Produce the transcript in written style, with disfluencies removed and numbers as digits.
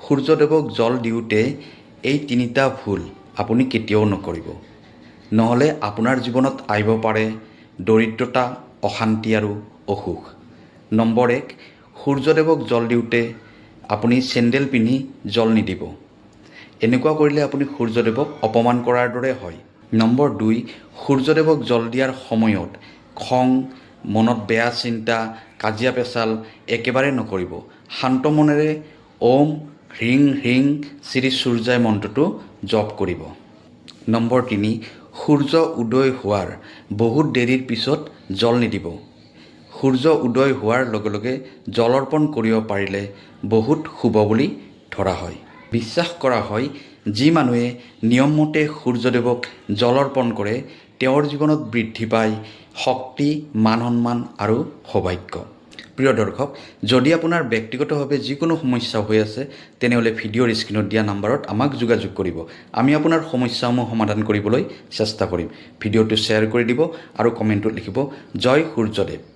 সূৰ্যদেৱক জল দিওঁতে এই তিনিটা ভুল আপুনি কেতিয়াও নকৰিব। নহ'লে আপোনাৰ জীৱনত আহিব পাৰে দৰিদ্ৰতা, অশান্তি আৰু অসুখ। নম্বৰ 1, সূৰ্যদেৱক জল দিওঁতে আপুনি চেণ্ডেল পিন্ধি জল নিদিব। এনেকুৱা কৰিলে আপুনি সূৰ্যদেৱক অপমান কৰাৰ দৰে হয়। নম্বৰ 2, সূৰ্যদেৱক জল দিয়াৰ সময়ত খং, মনত বেয়া চিন্তা, কাজিয়া পেচাল একেবাৰে নকৰিব। শান্ত মনেৰে ওম হ্ৰিং হ্ৰিং শ্ৰী সূৰ্যায় মন্ত্ৰটো জপ কৰিব। নম্বৰ 3, সূৰ্য উদয় হোৱাৰ বহুত দেৰিৰ পিছত জল নিদিব। সূৰ্য উদয় হোৱাৰ লগে লগে জল অৰ্পণ কৰিব পাৰিলে বহুত শুভ বুলি ধৰা হয়। বিশ্বাস কৰা হয় যি মানুহে নিয়মমতে সূৰ্যদেৱক জল অৰ্পণ কৰে তেওঁৰ জীৱনত বৃদ্ধি পায় শক্তি, মান সন্মান আৰু সৌভাগ্য। প্ৰিয় দৰ্শক, যদি আপোনাৰ ব্যক্তিগতভাৱে যিকোনো সমস্যা হৈ আছে তেনেহ'লে ভিডিঅ'ৰ স্ক্ৰীণত দিয়া নাম্বাৰত আমাক যোগাযোগ কৰিব। আমি আপোনাৰ সমস্যাসমূহ সমাধান কৰিবলৈ চেষ্টা কৰিম। ভিডিঅ'টো শ্বেয়াৰ কৰি দিব আৰু কমেণ্টত লিখিব জয় সূৰ্যদেৱ।